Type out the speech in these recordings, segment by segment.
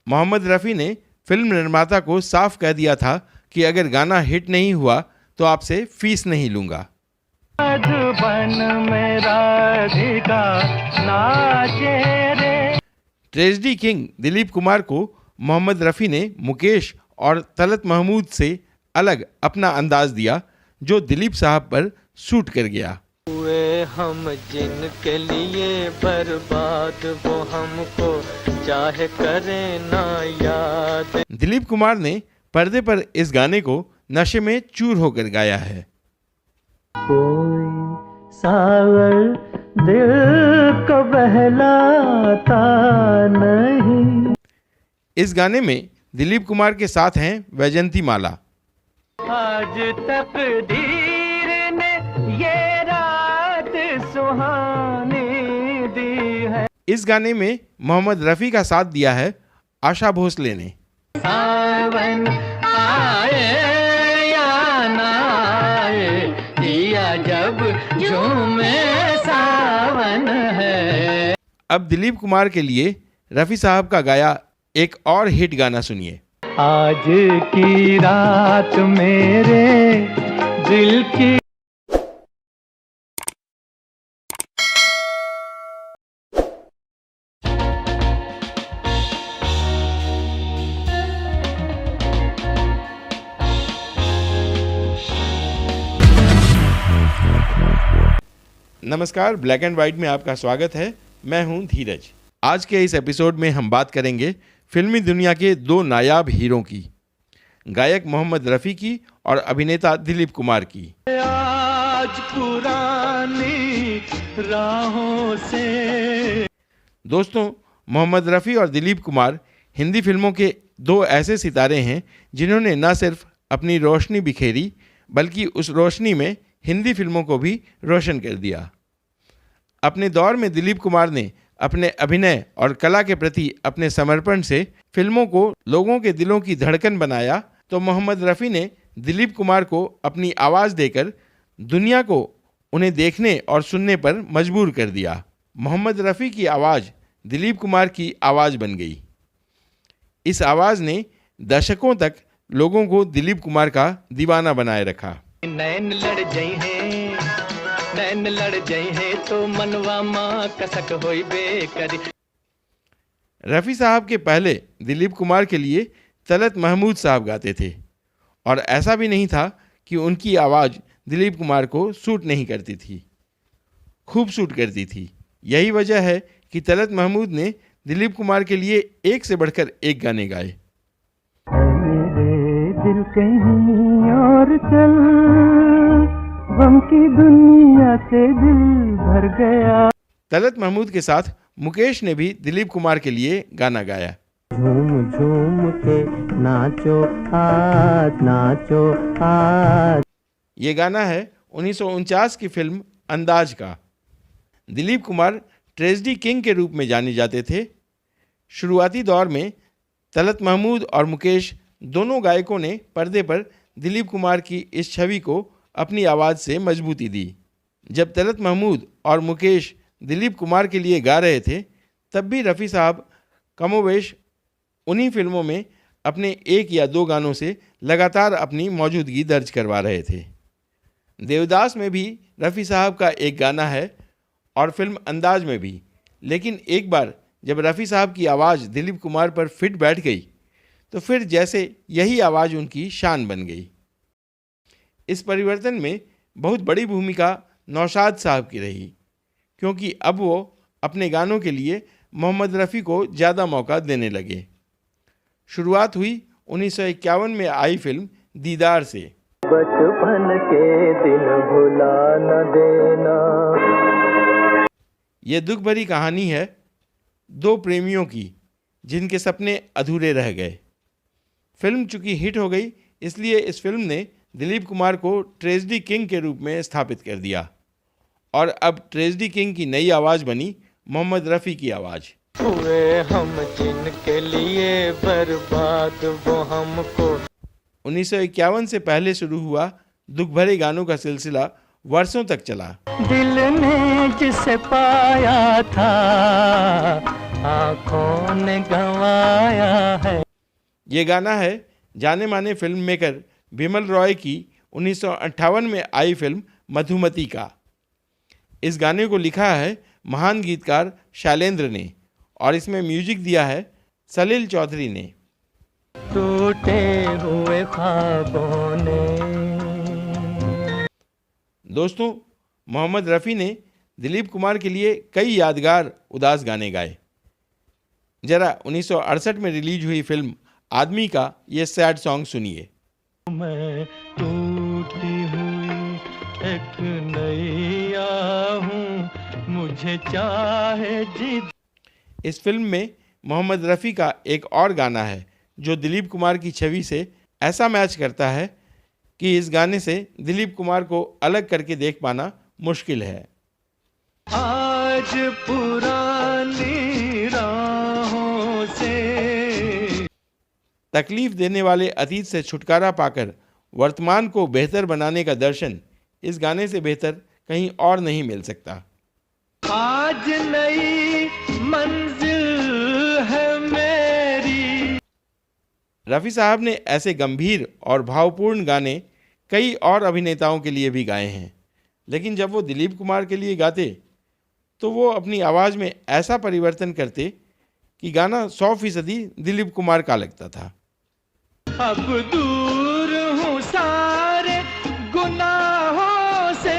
मोहम्मद रफ़ी ने फिल्म निर्माता को साफ कह दिया था कि अगर गाना हिट नहीं हुआ तो आपसे फीस नहीं लूँगा। ट्रेजेडी किंग दिलीप कुमार को मोहम्मद रफ़ी ने मुकेश और तलत महमूद से अलग अपना अंदाज दिया जो दिलीप साहब पर सूट कर गया। हुए हम जिनके लिए बर्बाद वो हमको चाहे करें ना याद। दिलीप कुमार ने पर्दे पर इस गाने को नशे में चूर होकर गाया है। कोई सावर दिल को बहलाता नहीं। इस गाने में दिलीप कुमार के साथ हैं वैजंती माला। आज तकदीर ने ये रात सुहानी दी है। इस गाने में मोहम्मद रफ़ी का साथ दिया है आशा भोसले ने। सावन आए या ना आए, दिया जब झूमे सावन है। अब दिलीप कुमार के लिए रफ़ी साहब का गाया एक और हिट गाना सुनिए। आज की रात मेरे दिल की। नमस्कार, ब्लैक एंड वाइट में आपका स्वागत है। मैं हूं धीरज। आज के इस एपिसोड में हम बात करेंगे फिल्मी दुनिया के दो नायाब हीरों की, गायक मोहम्मद रफ़ी की और अभिनेता दिलीप कुमार की। आज पुरानी राहों से। दोस्तों, मोहम्मद रफ़ी और दिलीप कुमार हिंदी फिल्मों के दो ऐसे सितारे हैं जिन्होंने न सिर्फ अपनी रोशनी बिखेरी बल्कि उस रोशनी में हिंदी फिल्मों को भी रोशन कर दिया। अपने दौर में दिलीप कुमार ने अपने अभिनय और कला के प्रति अपने समर्पण से फिल्मों को लोगों के दिलों की धड़कन बनाया, तो मोहम्मद रफ़ी ने दिलीप कुमार को अपनी आवाज़ देकर दुनिया को उन्हें देखने और सुनने पर मजबूर कर दिया। मोहम्मद रफ़ी की आवाज़ दिलीप कुमार की आवाज़ बन गई। इस आवाज़ ने दशकों तक लोगों को दिलीप कुमार का दीवाना बनाए रखा। नैन लड़ जाई हैं, नैन लड़ जाई हैं तो मनवा माँ कसक होई बेकरी। रफ़ी साहब के पहले दिलीप कुमार के लिए तलत महमूद साहब गाते थे और ऐसा भी नहीं था कि उनकी आवाज़ दिलीप कुमार को सूट नहीं करती थी, खूब सूट करती थी। यही वजह है कि तलत महमूद ने दिलीप कुमार के लिए एक से बढ़कर एक गाने गाए। मेरे दिल कहीं और चल, गम की दुनिया से दिल भर गया। तलत महमूद के साथ मुकेश ने भी दिलीप कुमार के लिए गाना गाया। झूम झूम के नाचो आज, नाचो आज। ये गाना है 1949 की फिल्म अंदाज का। दिलीप कुमार ट्रेजेडी किंग के रूप में जाने जाते थे। शुरुआती दौर में तलत महमूद और मुकेश दोनों गायकों ने पर्दे पर दिलीप कुमार की इस छवि को अपनी आवाज़ से मजबूती दी। जब तलत महमूद और मुकेश दिलीप कुमार के लिए गा रहे थे, तब भी रफ़ी साहब कमोवेश उन्हीं फिल्मों में अपने एक या दो गानों से लगातार अपनी मौजूदगी दर्ज करवा रहे थे। देवदास में भी रफ़ी साहब का एक गाना है और फिल्म अंदाज में भी। लेकिन एक बार जब रफ़ी साहब की आवाज़ दिलीप कुमार पर फिट बैठ गई तो फिर जैसे यही आवाज़ उनकी शान बन गई। इस परिवर्तन में बहुत बड़ी भूमिका नौशाद साहब की रही, क्योंकि अब वो अपने गानों के लिए मोहम्मद रफ़ी को ज़्यादा मौका देने लगे। शुरुआत हुई 1951 में आई फिल्म दीदार से। बचपन के दिन भुला न देना। ये दुख भरी कहानी है दो प्रेमियों की जिनके सपने अधूरे रह गए। फिल्म चूँकि हिट हो गई, इसलिए इस फिल्म ने दिलीप कुमार को ट्रेजेडी किंग के रूप में स्थापित कर दिया और अब ट्रेजेडी किंग की नई आवाज़ बनी मोहम्मद रफ़ी की आवाज़। हुए हम जिनके लिए बर्बाद वो हमको। 1951 से पहले शुरू हुआ दुख भरे गानों का सिलसिला वर्षों तक चला। दिल ने जिसे पाया था आंखों ने गंवाया है। ये गाना है जाने माने फिल्म मेकर बिमल रॉय की 1958 में आई फिल्म मधुमती का। इस गाने को लिखा है महान गीतकार शैलेंद्र ने और इसमें म्यूजिक दिया है सलील चौधरी ने। टूटे हुए ख्वाबों ने। दोस्तों, मोहम्मद रफ़ी ने दिलीप कुमार के लिए कई यादगार उदास गाने गाए। जरा 1968 में रिलीज हुई फिल्म आदमी का ये सैड सॉन्ग सुनिए। मैं टूटी हुई एक नैया हूँ, मुझे चाहे जी। इस फिल्म में मोहम्मद रफ़ी का एक और गाना है जो दिलीप कुमार की छवि से ऐसा मैच करता है कि इस गाने से दिलीप कुमार को अलग करके देख पाना मुश्किल है। आज पुरानी राहों से तकलीफ देने वाले अतीत से छुटकारा पाकर वर्तमान को बेहतर बनाने का दर्शन इस गाने से बेहतर कहीं और नहीं मिल सकता। आज नई मंजिल है मेरी। रफ़ी साहब ने ऐसे गंभीर और भावपूर्ण गाने कई और अभिनेताओं के लिए भी गाए हैं, लेकिन जब वो दिलीप कुमार के लिए गाते तो वो अपनी आवाज़ में ऐसा परिवर्तन करते कि गाना 100% दिलीप कुमार का लगता था। अब दूर हूँ सारे गुनाहों से।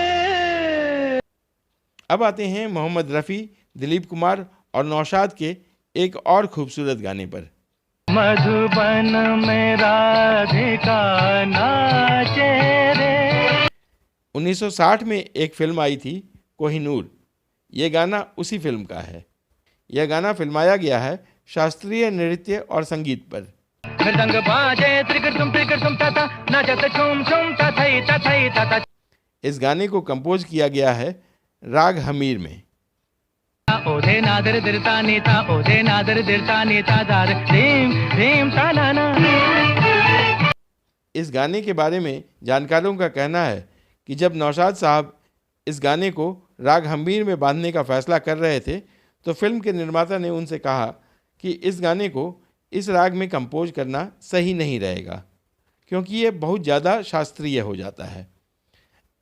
अब आते हैं मोहम्मद रफ़ी, दिलीप कुमार और नौशाद के एक और खूबसूरत गाने पर। मधुबन में राधिका नाचे रे। 1960 में एक फिल्म आई थी कोहिनूर। ये गाना उसी फिल्म का है। यह गाना फिल्माया गया है शास्त्रीय नृत्य और संगीत पर। मृदंग बाजे त्रिकर तुम ताता नाचत झूम झूम ताथई ताथई ताता। इस गाने को कंपोज किया गया है राग हमीर में। ओधे नादर दिरता नीता ओधे नादर दिरता नीता दार धीम धीम ताना। इस गाने के बारे में जानकारों का कहना है कि जब नौशाद साहब इस गाने को राग हमीर में बांधने का फैसला कर रहे थे तो फिल्म के निर्माता ने उनसे कहा कि इस गाने को इस राग में कंपोज करना सही नहीं रहेगा क्योंकि ये बहुत ज़्यादा शास्त्रीय हो जाता है।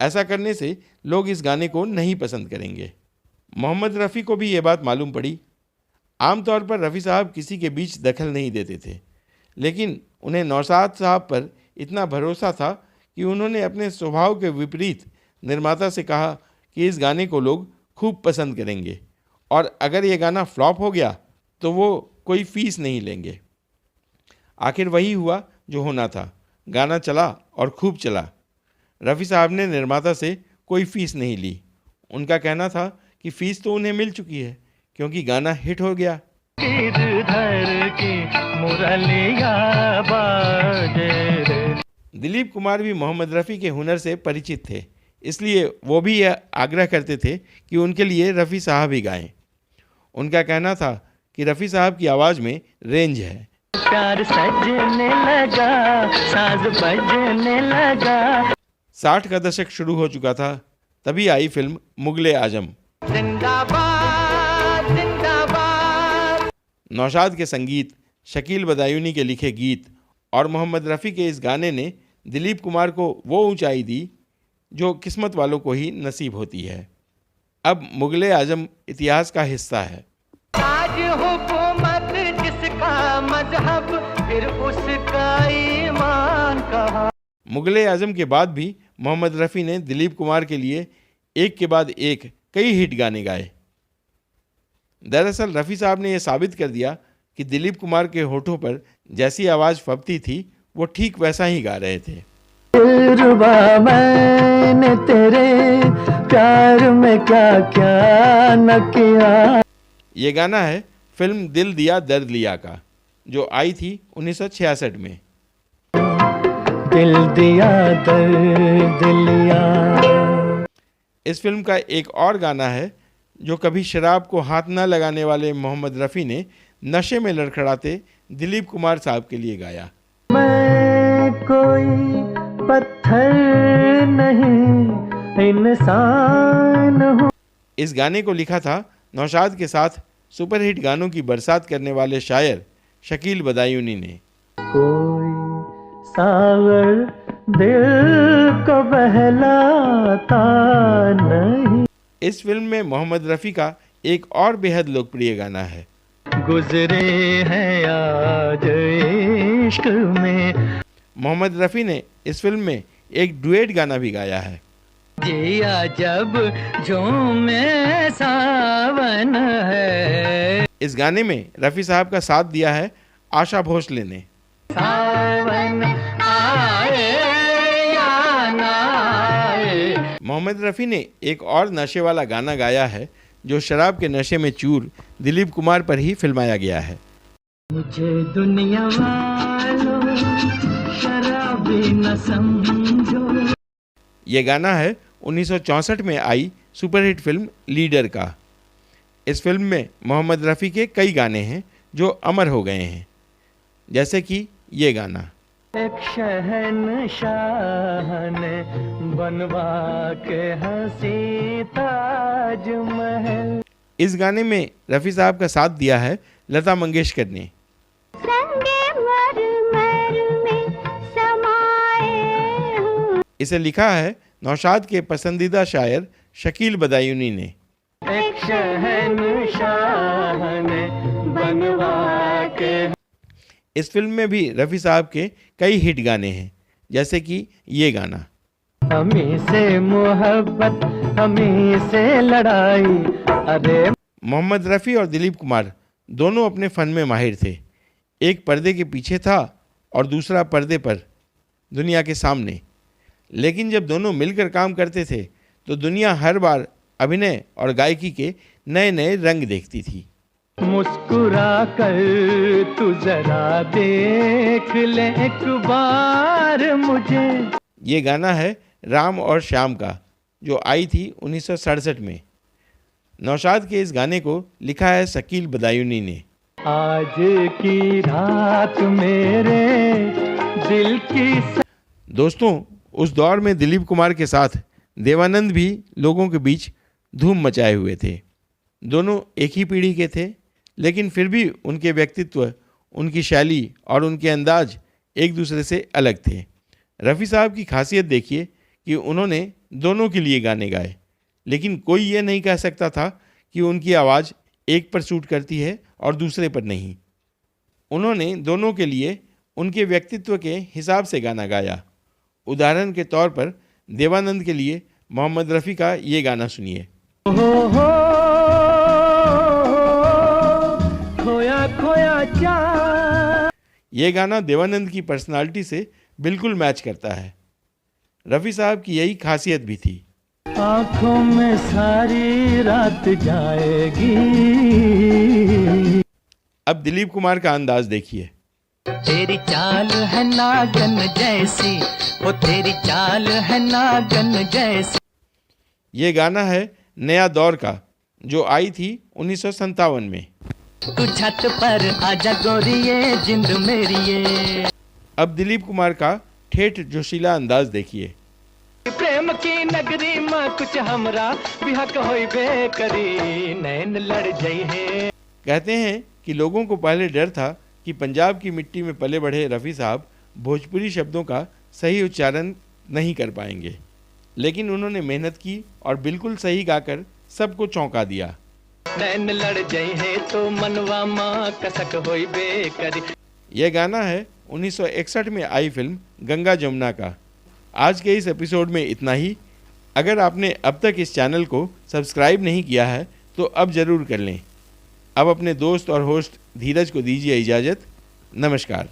ऐसा करने से लोग इस गाने को नहीं पसंद करेंगे। मोहम्मद रफ़ी को भी ये बात मालूम पड़ी। आमतौर पर रफ़ी साहब किसी के बीच दखल नहीं देते थे, लेकिन उन्हें नौशाद साहब पर इतना भरोसा था कि उन्होंने अपने स्वभाव के विपरीत निर्माता से कहा कि इस गाने को लोग खूब पसंद करेंगे और अगर ये गाना फ्लॉप हो गया तो वो कोई फीस नहीं लेंगे। आखिर वही हुआ जो होना था। गाना चला और खूब चला। रफ़ी साहब ने निर्माता से कोई फीस नहीं ली। उनका कहना था कि फ़ीस तो उन्हें मिल चुकी है क्योंकि गाना हिट हो गया। दिलीप कुमार भी मोहम्मद रफ़ी के हुनर से परिचित थे, इसलिए वो भी यह आग्रह करते थे कि उनके लिए रफ़ी साहब ही गाएं। उनका कहना था कि रफ़ी साहब की आवाज़ में रेंज है। प्यार सजने लगा, साज बजने लगा। 60 का दशक शुरू हो चुका था, तभी आई फिल्म मुगले आजम। जिंदाबाद जिंदाबाद। नौशाद के संगीत, शकील बदायूनी के लिखे गीत और मोहम्मद रफ़ी के इस गाने ने दिलीप कुमार को वो ऊंचाई दी जो किस्मत वालों को ही नसीब होती है। अब मुगले आजम इतिहास का हिस्सा है। आज हुकूमत जिसका मजहब फिर उसका ईमान कहा। मुगले आजम के बाद भी मोहम्मद रफ़ी ने दिलीप कुमार के लिए एक के बाद एक कई हिट गाने गाए। दरअसल रफ़ी साहब ने यह साबित कर दिया कि दिलीप कुमार के होठों पर जैसी आवाज़ फबती थी वो ठीक वैसा ही गा रहे थे। मैंने तेरे प्यार में क्या क्या न किया। ये गाना है फिल्म दिल दिया दर्द लिया का, जो आई थी 1966 में। दिल दिया दर्द लिया। इस फिल्म का एक और गाना है जो कभी शराब को हाथ न लगाने वाले मोहम्मद रफ़ी ने नशे में लड़खड़ाते दिलीप कुमार साहब के लिए गाया। मैं कोई पत्थर नहीं इंसान हूँ। इस गाने को लिखा था नौशाद के साथ सुपरहिट गानों की बरसात करने वाले शायर शकील बदायूनी ने। कोई सागर दिल को बहलाता नहीं। इस फिल्म में मोहम्मद रफ़ी का एक और बेहद लोकप्रिय गाना है। गुजरे हैं आज इश्क में। मोहम्मद रफ़ी ने इस फिल्म में एक डुएट गाना भी गाया है। जिया जब झूमे सावन है। इस गाने में रफ़ी साहब का साथ दिया है आशा भोसले ने। सावन आए या ना आए। मोहम्मद रफ़ी ने एक और नशे वाला गाना गाया है जो शराब के नशे में चूर दिलीप कुमार पर ही फिल्माया गया है। मुझे दुनिया वालों शराबी न समझो। ये गाना है 1964 में आई सुपरहिट फिल्म लीडर का। इस फिल्म में मोहम्मद रफ़ी के कई गाने हैं जो अमर हो गए हैं, जैसे कि ये गाना। एक शहंशाह ने बनवा के हंसी ताजमहल। इस गाने में रफ़ी साहब का साथ दिया है लता मंगेशकर ने। इसे लिखा है नौशाद के पसंदीदा शायर शकील बदायूनी ने। एक शहंशाह ने बनवा के। इस फिल्म में भी रफ़ी साहब के कई हिट गाने हैं, जैसे कि ये गाना। हमी से मोहब्बत हमी से लड़ाई। अरे मोहम्मद रफ़ी और दिलीप कुमार दोनों अपने फ़न में माहिर थे। एक पर्दे के पीछे था और दूसरा पर्दे पर दुनिया के सामने। लेकिन जब दोनों मिलकर काम करते थे तो दुनिया हर बार अभिनय और गायकी के नए नए रंग देखती थी। मुस्कुरा कर तू जरा देख ले एक बार मुझे। ये गाना है राम और श्याम का, जो आई थी 1967 में। नौशाद के इस गाने को लिखा है शकील बदायूनी ने। आज की रात मेरे दिल की। दोस्तों, उस दौर में दिलीप कुमार के साथ देवानंद भी लोगों के बीच धूम मचाए हुए थे। दोनों एक ही पीढ़ी के थे, लेकिन फिर भी उनके व्यक्तित्व, उनकी शैली और उनके अंदाज एक दूसरे से अलग थे। रफ़ी साहब की खासियत देखिए कि उन्होंने दोनों के लिए गाने गाए, लेकिन कोई ये नहीं कह सकता था कि उनकी आवाज़ एक पर सूट करती है और दूसरे पर नहीं। उन्होंने दोनों के लिए उनके व्यक्तित्व के हिसाब से गाना गाया। उदाहरण के तौर पर देवानंद के लिए मोहम्मद रफ़ी का ये गाना सुनिए। खोया खोया चा। ये गाना देवानंद की पर्सनालिटी से बिल्कुल मैच करता है। रफ़ी साहब की यही खासियत भी थी। आँखों में सारी रात जाएगी। अब दिलीप कुमार का अंदाज देखिए। तेरी चाल है नागन जैसी, वो तेरी चाल है नागन जैसी। ये गाना है नया दौर का, जो आई थी 1957 में। तू छत पर आजा गोरिये जिंद मेरी ये। अब दिलीप कुमार का ठेठ जोशीला अंदाज देखिए। प्रेम की नगरी में कुछ हमरा बिहक होइबे करी, नैन लड़ जाई है। कहते हैं कि लोगों को पहले डर था कि पंजाब की मिट्टी में पले बढ़े रफ़ी साहब भोजपुरी शब्दों का सही उच्चारण नहीं कर पाएंगे, लेकिन उन्होंने मेहनत की और बिल्कुल सही गाकर सबको चौंका दिया। नैन लड़ जाई है तो मनवा माँ कसक होइबे करी। यह गाना है 1961 में आई फिल्म गंगा जमुना का। आज के इस एपिसोड में इतना ही। अगर आपने अब तक इस चैनल को सब्सक्राइब नहीं किया है तो अब ज़रूर कर लें। अब अपने दोस्त और होस्ट धीरज को दीजिए इजाज़त। नमस्कार।